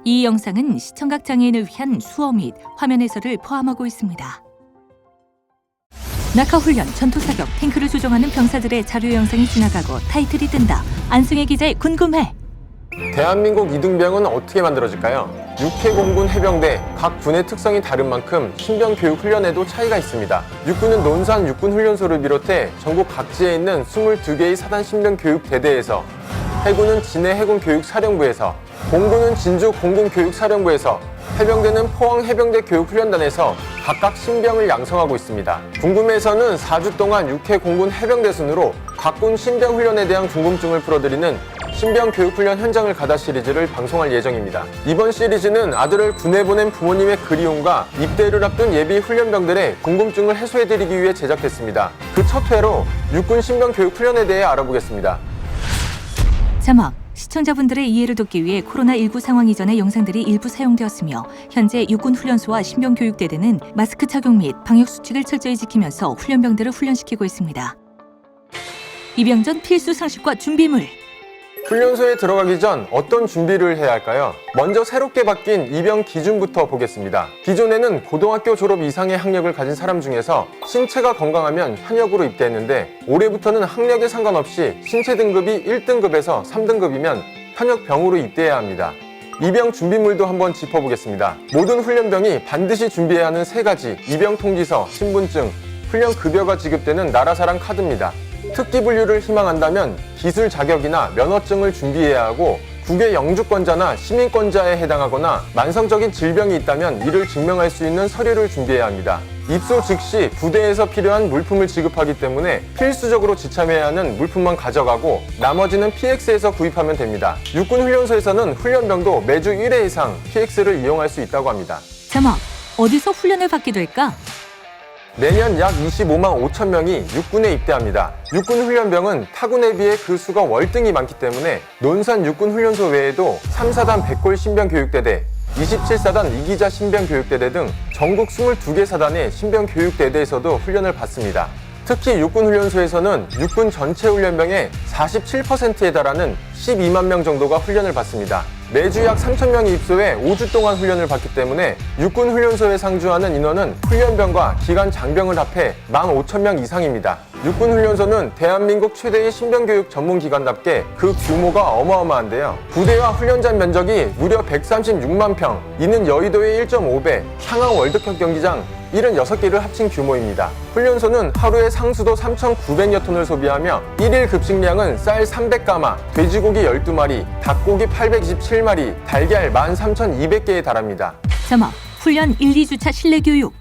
이 영상은 시청각 장애인을 위한 수어 및 화면 해설을 포함하고 있습니다. 낙하훈련, 전투사격, 탱크를 조종하는 병사들의 자료 영상이 지나가고 타이틀이 뜬다. 안승혜 기자의 궁금해. 대한민국 이등병은 어떻게 만들어질까요? 육해공군 해병대, 각 군의 특성이 다른 만큼 신병 교육 훈련에도 차이가 있습니다. 육군은 논산 육군훈련소를 비롯해 전국 각지에 있는 22개의 사단 신병 교육 대대에서, 해군은 진해 해군교육사령부에서, 공군은 진주 공군교육사령부에서, 해병대는 포항 해병대 교육훈련단에서 각각 신병을 양성하고 있습니다. 궁금해서는 4주 동안 육해공군 해병대 순으로 각 군 신병 훈련에 대한 궁금증을 풀어드리는 신병 교육훈련 현장을 가다 시리즈를 방송할 예정입니다. 이번 시리즈는 아들을 군에 보낸 부모님의 그리움과 입대를 앞둔 예비 훈련병들의 궁금증을 해소해드리기 위해 제작됐습니다. 그 첫 회로 육군 신병 교육훈련에 대해 알아보겠습니다. 자막, 시청자분들의 이해를 돕기 위해 코로나19 상황 이전의 영상들이 일부 사용되었으며 현재 육군훈련소와 신병교육대대는 마스크 착용 및 방역수칙을 철저히 지키면서 훈련병들을 훈련시키고 있습니다. 입영 전 필수 상식과 준비물. 훈련소에 들어가기 전 어떤 준비를 해야 할까요? 먼저 새롭게 바뀐 입영 기준부터 보겠습니다. 기존에는 고등학교 졸업 이상의 학력을 가진 사람 중에서 신체가 건강하면 현역으로 입대했는데, 올해부터는 학력에 상관없이 신체 등급이 1등급에서 3등급이면 현역병으로 입대해야 합니다. 입영 준비물도 한번 짚어보겠습니다. 모든 훈련병이 반드시 준비해야 하는 3가지 입영 통지서, 신분증, 훈련 급여가 지급되는 나라사랑 카드입니다. 특기 분류를 희망한다면 기술 자격이나 면허증을 준비해야 하고, 국외 영주권자나 시민권자에 해당하거나 만성적인 질병이 있다면 이를 증명할 수 있는 서류를 준비해야 합니다. 입소 즉시 부대에서 필요한 물품을 지급하기 때문에 필수적으로 지참해야 하는 물품만 가져가고 나머지는 PX에서 구입하면 됩니다. 육군훈련소에서는 훈련병도 매주 1회 이상 PX를 이용할 수 있다고 합니다. 자막, 어디서 훈련을 받게 될까? 내년 약 25만 5천 명이 육군에 입대합니다. 육군훈련병은 타군에 비해 그 수가 월등히 많기 때문에 논산 육군훈련소 외에도 3사단 백골 신병교육대대, 27사단 이기자 신병교육대대 등 전국 22개 사단의 신병교육대대에서도 훈련을 받습니다. 특히 육군훈련소에서는 육군 전체 훈련병의 47%에 달하는 12만 명 정도가 훈련을 받습니다. 매주 약 3,000명이 입소해 5주 동안 훈련을 받기 때문에 육군훈련소에 상주하는 인원은 훈련병과 기관 장병을 합해 15,000명 이상입니다. 육군훈련소는 대한민국 최대의 신병교육 전문기관답게 그 규모가 어마어마한데요. 부대와 훈련장面積이 무려 136만 평, 이는 여의도의 1.5배, 상암 월드컵 경기장 76개를 합친 규모입니다. 훈련소는 하루에 상수도 3,900여 톤을 소비하며 1일 급식량은 쌀 300가마, 돼지고기 12마리, 닭고기 827마리, 달걀 13,200개에 달합니다. 자막, 훈련 1, 2주차 실내교육.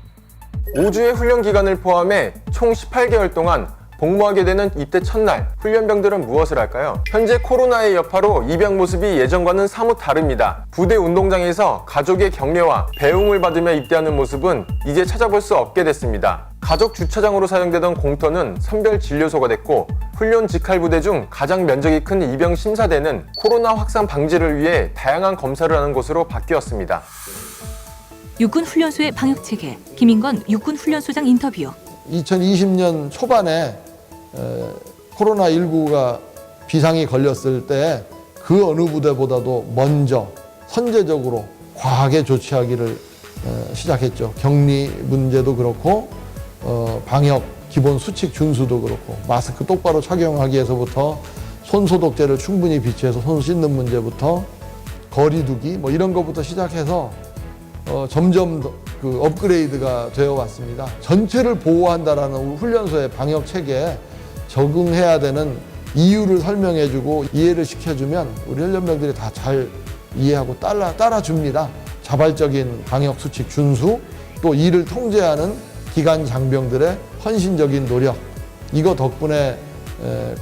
5주의 훈련 기간을 포함해 총 18개월 동안 복무하게 되는 입대 첫날, 훈련병들은 무엇을 할까요? 현재 코로나의 여파로 입영 모습이 예전과는 사뭇 다릅니다. 부대 운동장에서 가족의 격려와 배웅을 받으며 입대하는 모습은 이제 찾아볼 수 없게 됐습니다. 가족 주차장으로 사용되던 공터는 선별진료소가 됐고, 훈련 직할부대 중 가장 면적이 큰 입영 심사대는 코로나 확산 방지를 위해 다양한 검사를 하는 곳으로 바뀌었습니다. 육군훈련소의 방역체계, 김인건 육군훈련소장 인터뷰. 2020년 초반에 코로나19가 비상이 걸렸을 때 그 어느 부대보다도 먼저 선제적으로 과하게 조치하기를 시작했죠. 격리 문제도 그렇고 방역 기본 수칙 준수도 그렇고, 마스크 똑바로 착용하기에서부터 손소독제를 충분히 비치해서 손 씻는 문제부터 거리두기 뭐 이런 것부터 시작해서 점점 그 업그레이드가 되어 왔습니다. 전체를 보호한다라는 훈련소의 방역 체계에 적응해야 되는 이유를 설명해주고 이해를 시켜주면 우리 훈련병들이 다 잘 이해하고 따라줍니다. 자발적인 방역 수칙 준수, 또 이를 통제하는 기관 장병들의 헌신적인 노력, 이거 덕분에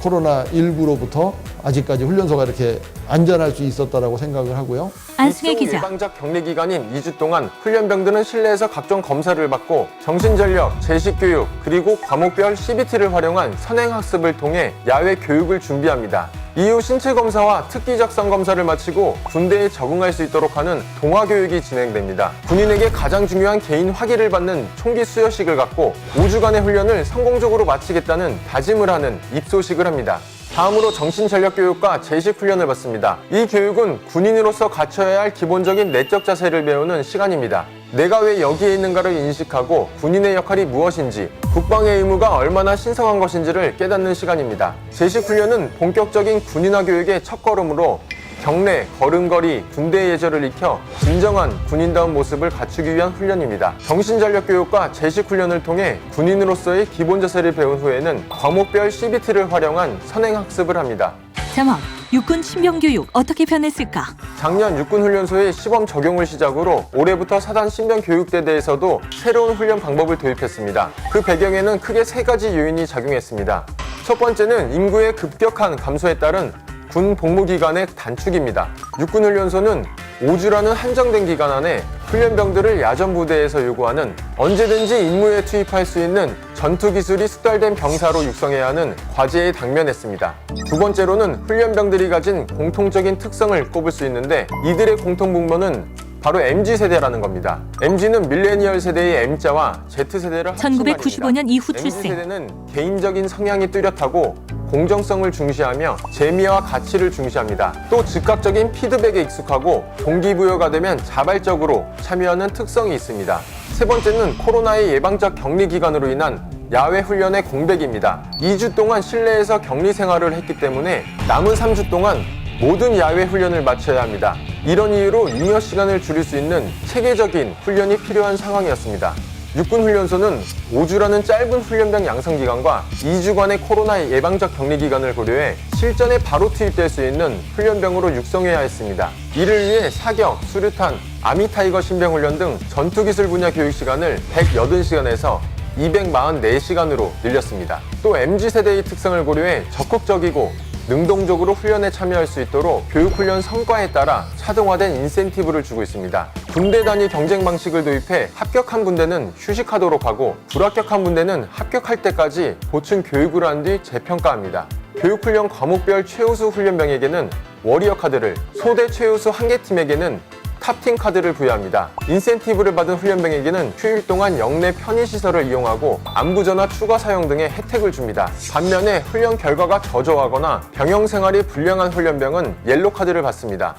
코로나19로부터 아직까지 훈련소가 이렇게 안전할 수 있었다라고 생각을 하고요. 안승혜 기자. 예방적 격리 기간인 2주 동안 훈련병들은 실내에서 각종 검사를 받고 정신전력, 제식교육, 그리고 과목별 CBT를 활용한 선행학습을 통해 야외 교육을 준비합니다. 이후 신체검사와 특기작성 검사를 마치고 군대에 적응할 수 있도록 하는 동화교육이 진행됩니다. 군인에게 가장 중요한 개인 학위를 받는 총기 수여식을 갖고 5주간의 훈련을 성공적으로 마치겠다는 다짐을 하는 입소식을 합니다. 다음으로 정신전력교육과 제식훈련을 받습니다. 이 교육은 군인으로서 갖춰야 할 기본적인 내적 자세를 배우는 시간입니다. 내가 왜 여기에 있는가를 인식하고 군인의 역할이 무엇인지, 국방의 의무가 얼마나 신성한 것인지를 깨닫는 시간입니다. 제식훈련은 본격적인 군인화 교육의 첫걸음으로 경례, 걸음걸이, 군대의 예절을 익혀 진정한 군인다운 모습을 갖추기 위한 훈련입니다. 정신전력교육과 제식훈련을 통해 군인으로서의 기본 자세를 배운 후에는 과목별 CBT를 활용한 선행학습을 합니다. 자막, 육군 신병교육 어떻게 변했을까? 작년 육군훈련소의 시범 적용을 시작으로 올해부터 사단 신병교육대대에서도 새로운 훈련 방법을 도입했습니다. 그 배경에는 크게 3가지 요인이 작용했습니다. 첫 번째는 인구의 급격한 감소에 따른 군 복무기간의 단축입니다. 육군훈련소는 5주라는 한정된 기간 안에 훈련병들을 야전부대에서 요구하는 언제든지 임무에 투입할 수 있는 전투기술이 숙달된 병사로 육성해야 하는 과제에 당면했습니다. 두 번째로는 훈련병들이 가진 공통적인 특성을 꼽을 수 있는데 이들의 공통분모는 바로 MZ세대라는 겁니다. MZ는 밀레니얼 세대의 M자와 Z세대를 합친 말입니다. 1995년 이후 출생. MZ세대는 개인적인 성향이 뚜렷하고 공정성을 중시하며 재미와 가치를 중시합니다. 또 즉각적인 피드백에 익숙하고 동기부여가 되면 자발적으로 참여하는 특성이 있습니다. 세 번째는 코로나의 예방적 격리 기간으로 인한 야외 훈련의 공백입니다. 2주 동안 실내에서 격리 생활을 했기 때문에 남은 3주 동안 모든 야외 훈련을 마쳐야 합니다. 이런 이유로 잉여 시간을 줄일 수 있는 체계적인 훈련이 필요한 상황이었습니다. 육군훈련소는 5주라는 짧은 훈련병 양성기간과 2주간의 코로나 예방적 격리기간을 고려해 실전에 바로 투입될 수 있는 훈련병으로 육성해야 했습니다. 이를 위해 사격, 수류탄, 아미타이거 신병훈련 등 전투기술 분야 교육시간을 180시간에서 244시간으로 늘렸습니다. 또 MZ세대의 특성을 고려해 적극적이고 능동적으로 훈련에 참여할 수 있도록 교육훈련 성과에 따라 차등화된 인센티브를 주고 있습니다. 군대 단위 경쟁 방식을 도입해 합격한 분대는 휴식하도록 하고 불합격한 분대는 합격할 때까지 보충 교육을 한 뒤 재평가합니다. 교육훈련 과목별 최우수 훈련병에게는 워리어 카드를, 소대 최우수 1개 팀에게는 탑팀 카드를 부여합니다. 인센티브를 받은 훈련병에게는 휴일 동안 영내 편의시설을 이용하고 안부전화 추가 사용 등의 혜택을 줍니다. 반면에 훈련 결과가 저조하거나 병영 생활이 불량한 훈련병은 옐로 카드를 받습니다.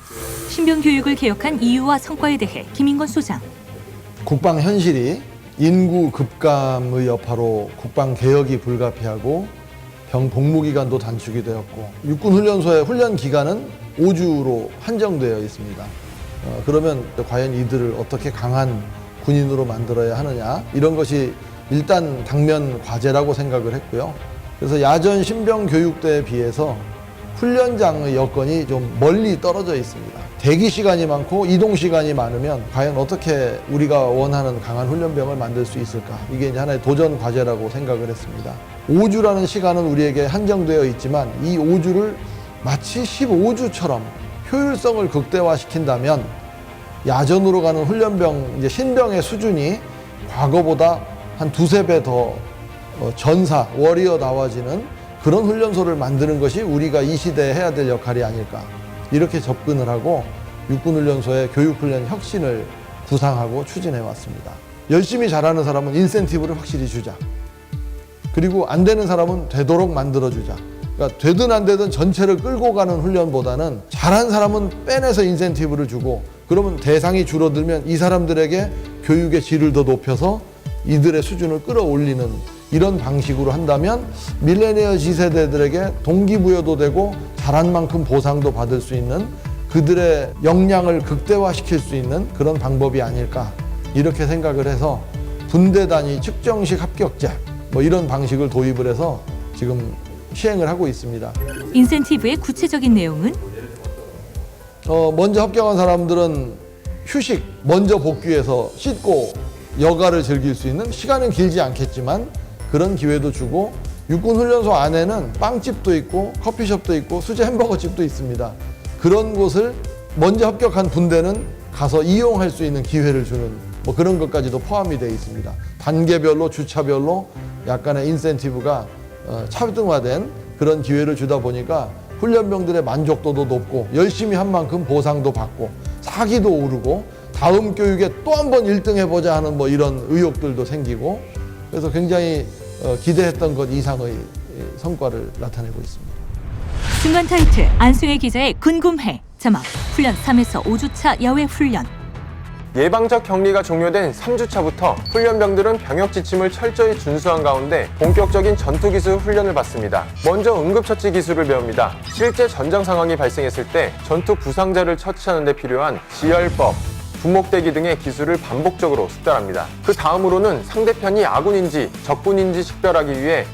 신병교육을 개혁한 이유와 성과에 대해 김인건 소장. 국방 현실이 인구 급감의 여파로 국방 개혁이 불가피하고 병 복무 기간도 단축이 되었고 육군훈련소의 훈련 기간은 5주로 한정되어 있습니다. 그러면 과연 이들을 어떻게 강한 군인으로 만들어야 하느냐, 이런 것이 일단 당면 과제라고 생각을 했고요. 그래서 야전 신병 교육대에 비해서 훈련장의 여건이 좀 멀리 떨어져 있습니다. 대기 시간이 많고 이동 시간이 많으면 과연 어떻게 우리가 원하는 강한 훈련병을 만들 수 있을까, 이게 이제 하나의 도전 과제라고 생각을 했습니다. 5주라는 시간은 우리에게 한정되어 있지만 이 5주를 마치 15주처럼 효율성을 극대화시킨다면 야전으로 가는 훈련병, 이제 신병의 수준이 과거보다 한 2~3배 더 전사, 워리어다워지는 그런 훈련소를 만드는 것이 우리가 이 시대에 해야 될 역할이 아닐까, 이렇게 접근을 하고 육군훈련소의 교육훈련 혁신을 구상하고 추진해 왔습니다. 열심히 잘하는 사람은 인센티브를 확실히 주자. 그리고 안 되는 사람은 되도록 만들어주자. 그러니까 되든 안 되든 전체를 끌고 가는 훈련보다는 잘한 사람은 빼내서 인센티브를 주고, 그러면 대상이 줄어들면 이 사람들에게 교육의 질을 더 높여서 이들의 수준을 끌어올리는 이런 방식으로 한다면 밀레니얼 Z세대들에게 동기부여도 되고 잘한 만큼 보상도 받을 수 있는, 그들의 역량을 극대화시킬 수 있는 그런 방법이 아닐까, 이렇게 생각을 해서 분대 단위 측정식 합격제 이런 방식을 도입을 해서 지금 시행을 하고 있습니다. 인센티브의 구체적인 내용은? 먼저 합격한 사람들은 휴식, 먼저 복귀해서 씻고 여가를 즐길 수 있는, 시간은 길지 않겠지만 그런 기회도 주고, 육군훈련소 안에는 빵집도 있고 커피숍도 있고 수제 햄버거집도 있습니다. 그런 곳을 먼저 합격한 분대는 가서 이용할 수 있는 기회를 주는 그런 것까지도 포함이 되어 있습니다. 단계별로 주차별로 약간의 인센티브가 차등화된 그런 기회를 주다 보니까 훈련병들의 만족도도 높고 열심히 한 만큼 보상도 받고 사기도 오르고 다음 교육에 또 한 번 1등 해보자 하는 이런 의욕들도 생기고, 그래서 굉장히 기대했던 것 이상의 성과를 나타내고 있습니다. 중간 타이틀 안승혜 기자의 궁금해. 자막 훈련 3에서 5주차 야외 훈련. 예방적 격리가 종료된 3주차부터 훈련병들은 병역 지침을 철저히 준수한 가운데 본격적인 전투기술 훈련을 받습니다. 먼저 응급처치 기술을 배웁니다. 실제 전장 상황이 발생했을 때 전투 부상자를 처치하는 데 필요한 지혈법, 분목대기 등의 기술을 반복적으로 숙달합니다. 그 다음으로는 상대편이 아군인지 적군인지 식별하기 위해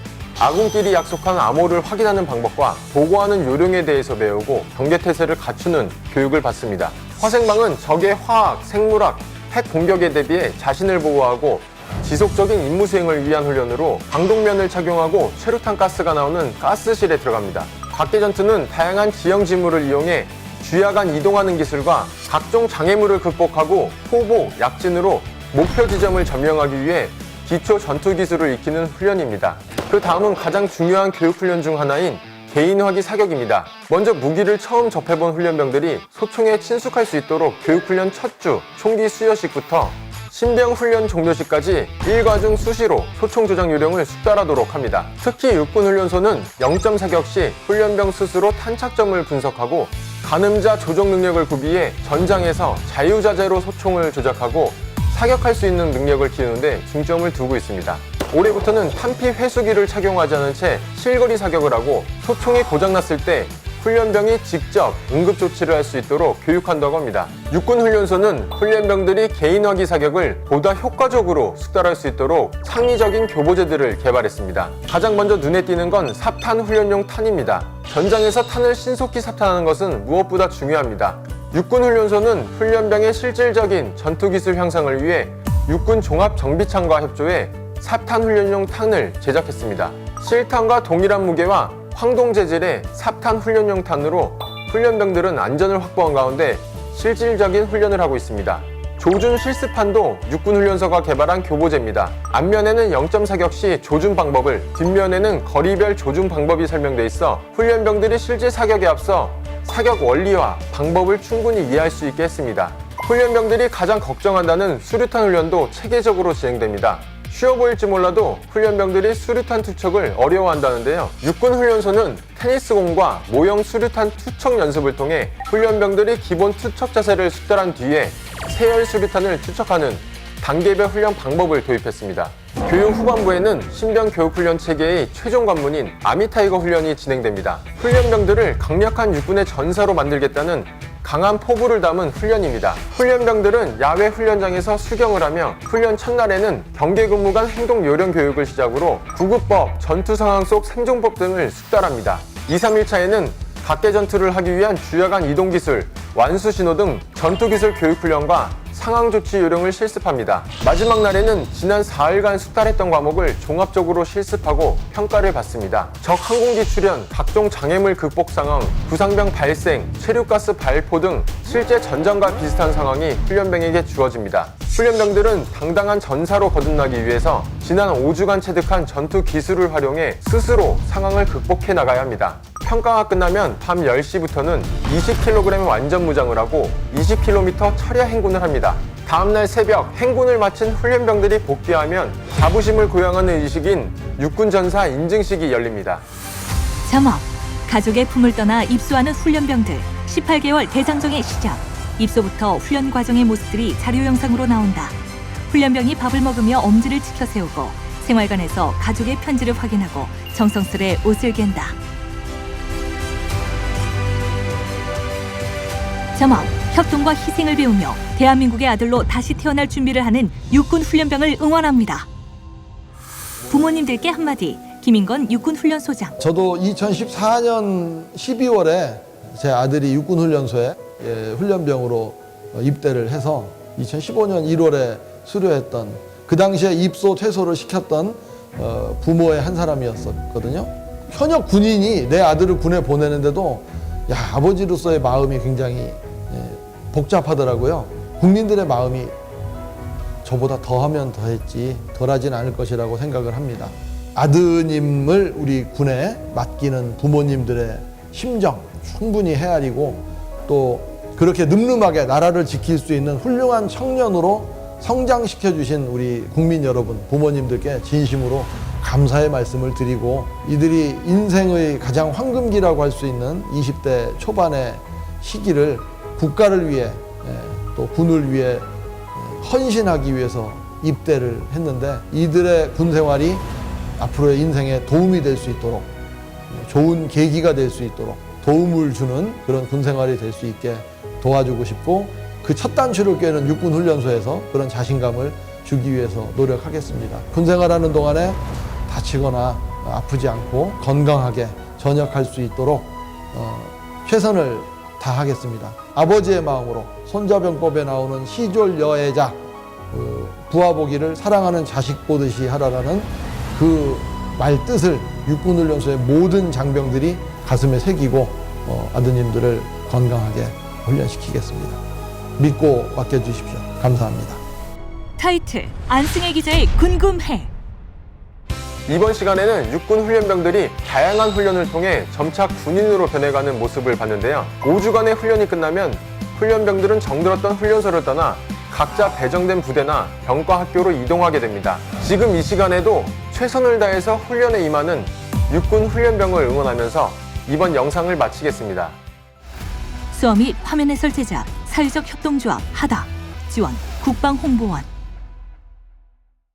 아군끼리 약속한 암호를 확인하는 방법과 보고하는 요령에 대해서 배우고 경계태세를 갖추는 교육을 받습니다. 화생방은 적의 화학, 생물학, 핵 공격에 대비해 자신을 보호하고 지속적인 임무 수행을 위한 훈련으로 방독면을 착용하고 최루탄 가스가 나오는 가스실에 들어갑니다. 각계전투는 다양한 지형 지물을 이용해 주야간 이동하는 기술과 각종 장애물을 극복하고 포보, 약진으로 목표 지점을 점령하기 위해 기초 전투 기술을 익히는 훈련입니다. 그 다음은 가장 중요한 교육 훈련 중 하나인 개인화기 사격입니다. 먼저 무기를 처음 접해본 훈련병들이 소총에 친숙할 수 있도록 교육훈련 첫 주 총기 수여식부터 신병 훈련 종료시까지 일과중 수시로 소총 조작 요령을 숙달하도록 합니다. 특히 육군훈련소는 0점 사격 시 훈련병 스스로 탄착점을 분석하고 가늠자 조종 능력을 구비해 전장에서 자유자재로 소총을 조작하고 사격할 수 있는 능력을 키우는데 중점을 두고 있습니다. 올해부터는 탄피 회수기를 착용하지 않은 채 실거리 사격을 하고 소총이 고장났을 때 훈련병이 직접 응급조치를 할 수 있도록 교육한다고 합니다. 육군훈련소는 훈련병들이 개인화기 사격을 보다 효과적으로 숙달할 수 있도록 창의적인 교보제들을 개발했습니다. 가장 먼저 눈에 띄는 건 삽탄 훈련용 탄입니다. 전장에서 탄을 신속히 삽탄하는 것은 무엇보다 중요합니다. 육군훈련소는 훈련병의 실질적인 전투기술 향상을 위해 육군종합정비창과 협조해 삽탄 훈련용 탄을 제작했습니다. 실탄과 동일한 무게와 황동 재질의 삽탄 훈련용 탄으로 훈련병들은 안전을 확보한 가운데 실질적인 훈련을 하고 있습니다. 조준 실습판도 육군훈련소가 개발한 교보제입니다. 앞면에는 0점 사격 시 조준 방법을, 뒷면에는 거리별 조준 방법이 설명돼 있어 훈련병들이 실제 사격에 앞서 사격 원리와 방법을 충분히 이해할 수 있게 했습니다. 훈련병들이 가장 걱정한다는 수류탄 훈련도 체계적으로 진행됩니다. 쉬워 보일지 몰라도 훈련병들이 수류탄 투척을 어려워한다는데요. 육군훈련소는 테니스공과 모형 수류탄 투척 연습을 통해 훈련병들이 기본 투척 자세를 숙달한 뒤에 세열 수류탄을 투척하는 단계별 훈련 방법을 도입했습니다. 교육 후반부에는 신병 교육훈련 체계의 최종 관문인 아미타이거 훈련이 진행됩니다. 훈련병들을 강력한 육군의 전사로 만들겠다는 강한 포부를 담은 훈련입니다. 훈련병들은 야외 훈련장에서 수경을 하며 훈련 첫날에는 경계근무 간 행동 요령 교육을 시작으로 구급법, 전투 상황 속 생존법 등을 숙달합니다. 2, 3일차에는 각계 전투를 하기 위한 주야간 이동 기술, 완수 신호 등 전투 기술 교육 훈련과 상황 조치 요령을 실습합니다. 마지막 날에는 지난 4일간 숙달했던 과목을 종합적으로 실습하고 평가를 받습니다. 적 항공기 출현, 각종 장애물 극복 상황, 부상병 발생, 체류가스 발포 등 실제 전장과 비슷한 상황이 훈련병에게 주어집니다. 훈련병들은 당당한 전사로 거듭나기 위해서 지난 5주간 체득한 전투 기술을 활용해 스스로 상황을 극복해 나가야 합니다. 평가가 끝나면 밤 10시부터는 20kg 완전 무장을 하고 20km 철야 행군을 합니다. 다음날 새벽 행군을 마친 훈련병들이 복귀하면 자부심을 고양하는 의식인 육군전사 인증식이 열립니다. 자막 가족의 품을 떠나 입소하는 훈련병들 18개월 대장정의 시작. 입소부터 훈련 과정의 모습들이 자료 영상으로 나온다. 훈련병이 밥을 먹으며 엄지를 치켜 세우고 생활관에서 가족의 편지를 확인하고 정성스레 옷을 갠다. 자막 협동과 희생을 배우며 대한민국의 아들로 다시 태어날 준비를 하는 육군 훈련병을 응원합니다. 부모님들께 한마디. 김인건 육군훈련소장. 저도 2014년 12월에 제 아들이 육군훈련소에 훈련병으로 입대를 해서 2015년 1월에 수료했던, 그 당시에 입소 퇴소를 시켰던 부모의 한 사람이었거든요. 현역 군인이 내 아들을 군에 보내는데도 아버지로서의 마음이 굉장히 복잡하더라고요. 국민들의 마음이 저보다 더하면 더했지 덜하진 않을 것이라고 생각을 합니다. 아드님을 우리 군에 맡기는 부모님들의 심정 충분히 헤아리고, 또 그렇게 늠름하게 나라를 지킬 수 있는 훌륭한 청년으로 성장시켜 주신 우리 국민 여러분, 부모님들께 진심으로 감사의 말씀을 드리고 이들이 인생의 가장 황금기라고 할 수 있는 20대 초반의 시기를 국가를 위해 또 군을 위해 헌신하기 위해서 입대를 했는데 이들의 군 생활이 앞으로의 인생에 도움이 될 수 있도록 좋은 계기가 될 수 있도록 도움을 주는 그런 군 생활이 될 수 있게 도와주고 싶고 그 첫 단추를 꿰는 육군훈련소에서 그런 자신감을 주기 위해서 노력하겠습니다. 군 생활하는 동안에 다치거나 아프지 않고 건강하게 전역할 수 있도록 최선을 다하겠습니다. 아버지의 마음으로 손자병법에 나오는 시졸 여애자 부하보기를 사랑하는 자식 보듯이 하라라는 그 말뜻을 육군훈련소의 모든 장병들이 가슴에 새기고 아드님들을 건강하게 훈련시키겠습니다. 믿고 맡겨주십시오. 감사합니다. 타이틀 안승혜 기자의 궁금해. 이번 시간에는 육군 훈련병들이 다양한 훈련을 통해 점차 군인으로 변해가는 모습을 봤는데요. 5주간의 훈련이 끝나면 훈련병들은 정들었던 훈련소를 떠나 각자 배정된 부대나 병과 학교로 이동하게 됩니다. 지금 이 시간에도 최선을 다해서 훈련에 임하는 육군 훈련병을 응원하면서 이번 영상을 마치겠습니다. 수어 및 화면 해설 제작 사회적 협동조합 하다 지원 국방홍보원